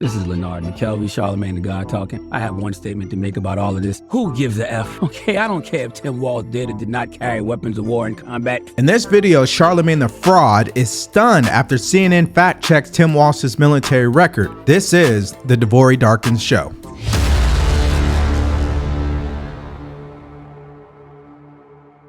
This is Leonard McKelvey, Charlamagne the God talking. I have one statement to make about all of this. Who gives a F? Okay, I don't care if Tim Walz did or did not carry weapons of war in combat. In this video, Charlamagne the Fraud is stunned after CNN fact-checks Tim Walz's military record. This is the DeVory Darkins Show.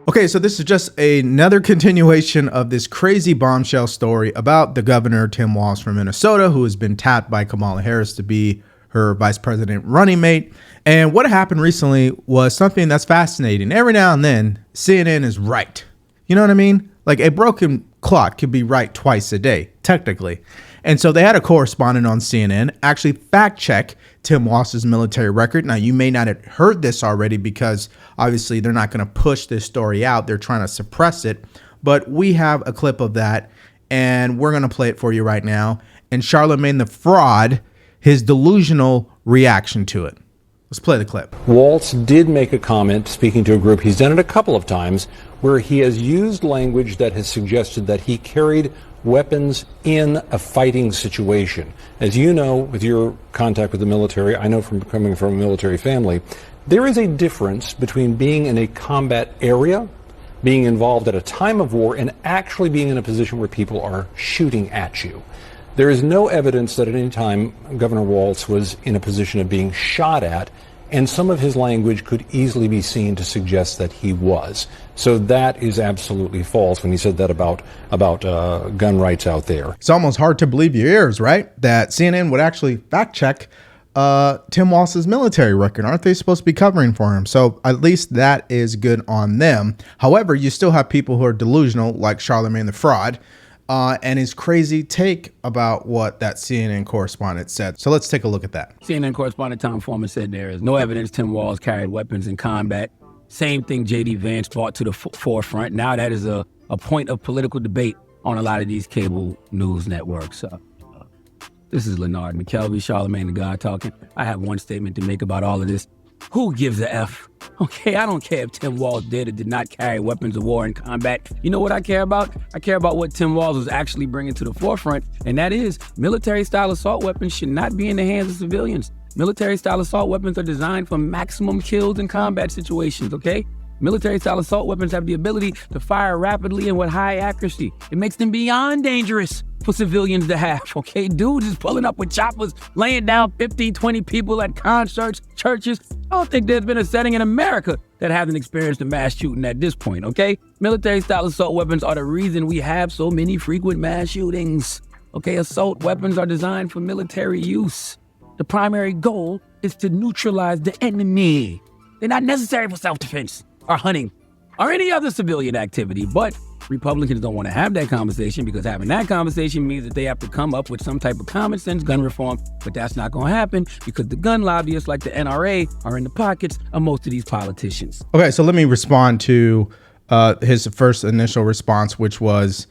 Okay, so this is just another continuation of this crazy bombshell story about the governor, Tim Walz from Minnesota, who has been tapped by Kamala Harris to be her vice president running mate. And what happened recently was something that's fascinating. Every now and then, CNN is right. You know what I mean? Like a broken clock could be right twice a day, technically. And so they had a correspondent on CNN actually fact check Tim Walz's military record. Now, you may not have heard this already because obviously they're not going to push this story out. They're trying to suppress it. But we have a clip of that and we're going to play it for you right now. And Charlamagne the Fraud, his delusional reaction to it. Let's play the clip. Walz did make a comment speaking to a group. He's done it a couple of times where he has used language that has suggested that he carried weapons in a fighting situation. As you know, with your contact with the military, I know from coming from a military family, there is a difference between being in a combat area, being involved at a time of war, and actually being in a position where people are shooting at you. There is no evidence that at any time Governor Walz was in a position of being shot at, and some of his language could easily be seen to suggest that he was. So that is absolutely false when he said that about gun rights out there. It's almost hard to believe your ears, right? That CNN would actually fact check Tim Walz's military record. Aren't they supposed to be covering for him? So at least that is good on them. However, you still have people who are delusional, like Charlamagne the Fraud, and his crazy take about what that CNN correspondent said. So let's take a look at that. CNN correspondent Tom Foreman said there is no evidence Tim Walz carried weapons in combat. Same thing J.D. Vance brought to the forefront. Now that is a point of political debate on a lot of these cable news networks. This is Leonard McKelvey, Charlamagne the God talking. I have one statement to make about all of this. Who gives a F? Okay, I don't care if Tim Walz did or did not carry weapons of war in combat. You know what I care about? I care about what Tim Walz was actually bringing to the forefront, and that is military-style assault weapons should not be in the hands of civilians. Military-style assault weapons are designed for maximum kills in combat situations, okay? Military-style assault weapons have the ability to fire rapidly and with high accuracy. It makes them beyond dangerous for civilians to have, okay? Dudes is pulling up with choppers, laying down 15, 20 people at concerts, churches. I don't think there's been a setting in America that hasn't experienced a mass shooting at this point, okay? Military-style assault weapons are the reason we have so many frequent mass shootings, okay? Assault weapons are designed for military use. The primary goal is to neutralize the enemy. They're not necessary for self-defense or hunting or any other civilian activity, but Republicans don't want to have that conversation because having that conversation means that they have to come up with some type of common sense gun reform, but that's not going to happen because the gun lobbyists like the NRA are in the pockets of most of these politicians. Okay, so let me respond to his first initial response, which was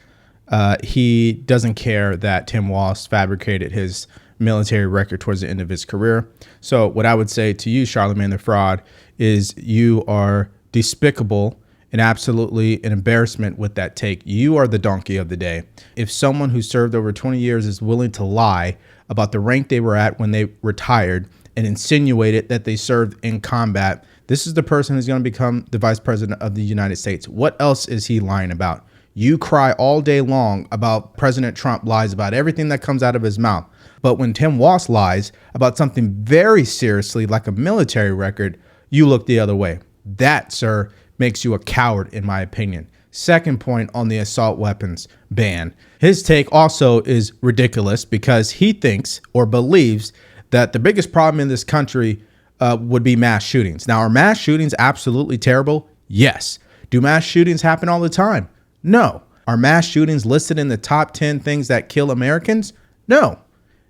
he doesn't care that Tim Walz fabricated his military record towards the end of his career. So what I would say to you, Charlamagne the Fraud, is you are despicable and absolutely an embarrassment with that take. You are the donkey of the day. If someone who served over 20 years is willing to lie about the rank they were at when they retired and insinuated that they served in combat, this is the person who's going to become the vice president of the United States. What else is he lying about? You cry all day long about President Trump lies about everything that comes out of his mouth. But when Tim Walz lies about something very seriously like a military record, you look the other way. That, sir, makes you a coward, in my opinion. Second point on the assault weapons ban. His take also is ridiculous because he thinks or believes that the biggest problem in this country would be mass shootings. Now, are mass shootings absolutely terrible? Yes. Do mass shootings happen all the time? No. Are mass shootings listed in the top 10 things that kill Americans? No.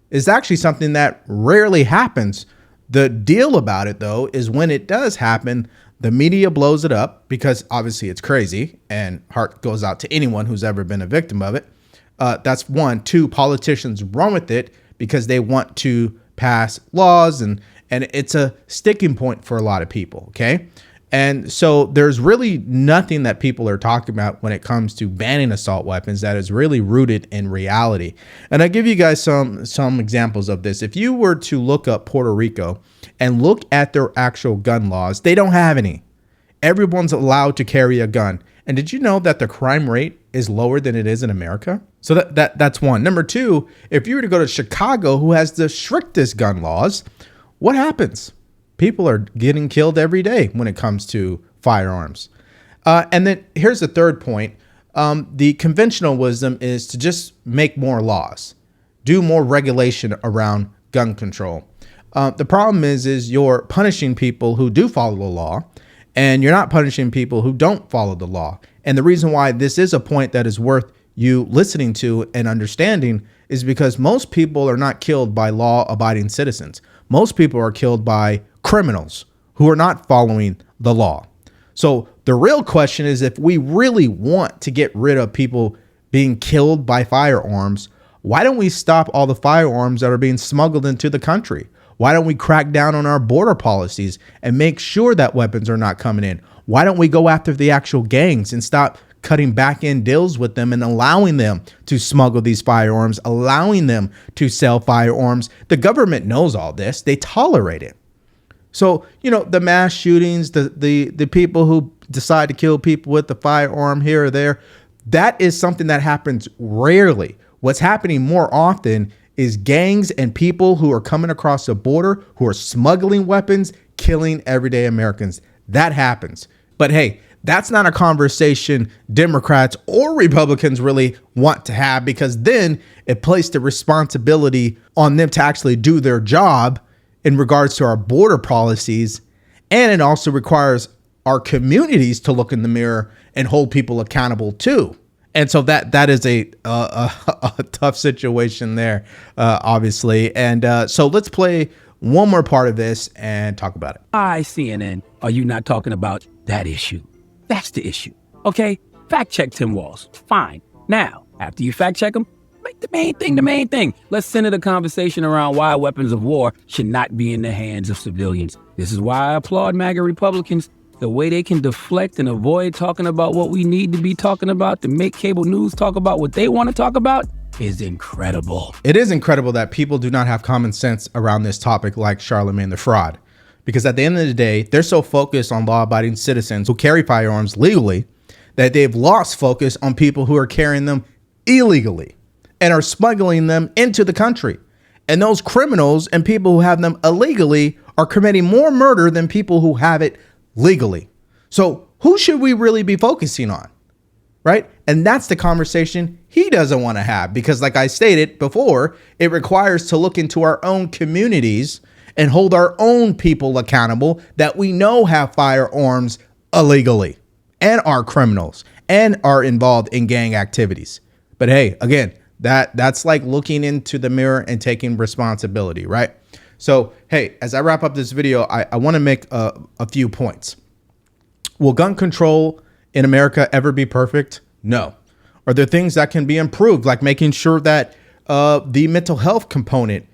It's actually something that rarely happens. The deal about it, though, is when it does happen, the media blows it up because obviously it's crazy, and heart goes out to anyone who's ever been a victim of it. That's one. Two, politicians run with it because they want to pass laws, and it's a sticking point for a lot of people, okay? And so there's really nothing that people are talking about when it comes to banning assault weapons that is really rooted in reality. And I give you guys some examples of this. If you were to look up Puerto Rico and look at their actual gun laws, they don't have any. Everyone's allowed to carry a gun. And did you know that the crime rate is lower than it is in America? So that's one. Number two, if you were to go to Chicago, who has the strictest gun laws, what happens? People are getting killed every day when it comes to firearms. And then here's the third point. The conventional wisdom is to just make more laws, do more regulation around gun control. The problem is you're punishing people who do follow the law, and you're not punishing people who don't follow the law. And the reason why this is a point that is worth you listening to and understanding is because most people are not killed by law-abiding citizens. Most people are killed by criminals who are not following the law. So the real question is, if we really want to get rid of people being killed by firearms, why don't we stop all the firearms that are being smuggled into the country? Why don't we crack down on our border policies and make sure that weapons are not coming in? Why don't we go after the actual gangs and stop cutting back end deals with them and allowing them to smuggle these firearms, allowing them to sell firearms? The government knows all this. They tolerate it. So, the mass shootings, the people who decide to kill people with the firearm here or there, that is something that happens rarely. What's happening more often is gangs and people who are coming across the border, who are smuggling weapons, killing everyday Americans. That happens. But hey, that's not a conversation Democrats or Republicans really want to have, because then it placed the responsibility on them to actually do their job in regards to our border policies. And it also requires our communities to look in the mirror and hold people accountable too. And so that is a tough situation there, obviously. And so let's play one more part of this and talk about it. Why, CNN, are you not talking about that issue? That's the issue. Okay? Fact check Tim Walz. Fine. Now, after you fact check him, make the main thing. Let's center the conversation around why weapons of war should not be in the hands of civilians. This is why I applaud MAGA Republicans. The way they can deflect and avoid talking about what we need to be talking about to make cable news talk about what they want to talk about is incredible. It is incredible that people do not have common sense around this topic like Charlamagne the fraud. Because at the end of the day, they're so focused on law-abiding citizens who carry firearms legally that they've lost focus on people who are carrying them illegally and are smuggling them into the country. And those criminals and people who have them illegally are committing more murder than people who have it legally. So who should we really be focusing on? Right? And that's the conversation he doesn't want to have, because like I stated before, it requires to look into our own communities and hold our own people accountable that we know have firearms illegally and are criminals and are involved in gang activities. But hey, again, that's like looking into the mirror and taking responsibility, right? So, hey, as I wrap up this video, I want to make a few points. Will gun control in America ever be perfect? No. Are there things that can be improved, like making sure that the mental health component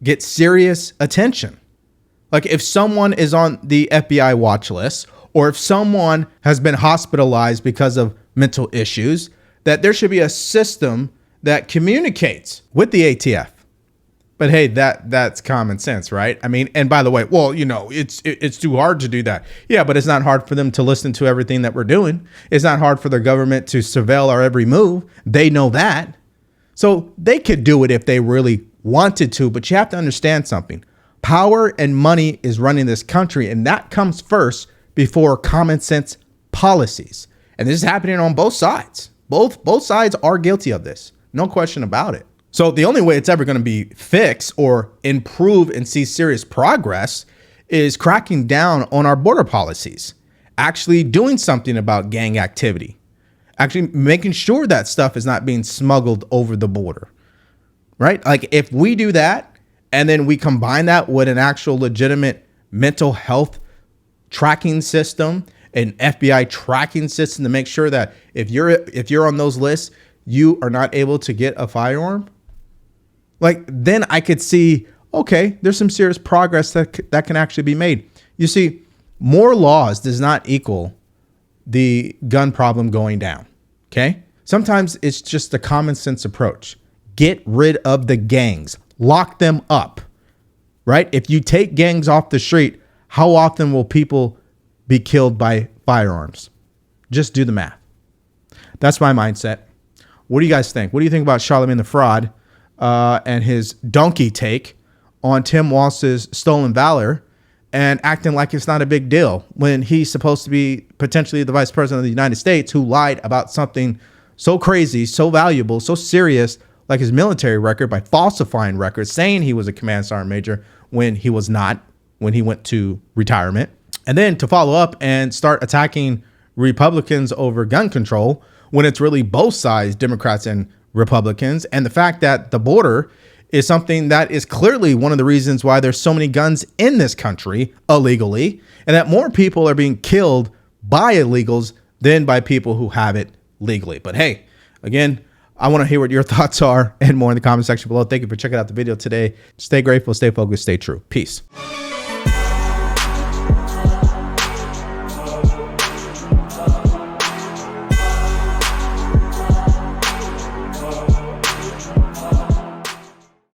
gets serious attention? Like if someone is on the FBI watch list, or if someone has been hospitalized because of mental issues, that there should be a system that communicates with the ATF. But hey, that's common sense, right? I mean, and by the way, well, it's too hard to do that. Yeah, but it's not hard for them to listen to everything that we're doing. It's not hard for the government to surveil our every move. They know that. So they could do it if they really wanted to, but you have to understand something. Power and money is running this country, and that comes first before common sense policies. And this is happening on both sides. Both sides are guilty of this. No question about it. So the only way it's ever going to be fixed or improve and see serious progress is cracking down on our border policies, actually doing something about gang activity, actually making sure that stuff is not being smuggled over the border, right? Like if we do that and then we combine that with an actual legitimate mental health tracking system, an FBI tracking system to make sure that if you're on those lists, you are not able to get a firearm, like then I could see, okay, there's some serious progress that can actually be made. You see, More laws does not equal the gun problem going down. Okay. Sometimes it's just a common sense approach. Get rid of the gangs, lock them up, right? If you take gangs off the street, how often will people be killed by firearms? Just do the math. That's my mindset. What do you guys think? What do you think about Charlamagne the Fraud and his donkey take on Tim Walz's stolen valor and acting like it's not a big deal when he's supposed to be potentially the vice president of the United States who lied about something so crazy, so valuable, so serious, like his military record, by falsifying records, saying he was a command sergeant major when he was not, when he went to retirement. And then to follow up and start attacking Republicans over gun control when it's really both sides, Democrats and Republicans. And the fact that the border is something that is clearly one of the reasons why there's so many guns in this country illegally, and that more people are being killed by illegals than by people who have it legally. But hey, again, I want to hear what your thoughts are and more in the comment section below. Thank you for checking out the video today. Stay grateful, stay focused, stay true. Peace.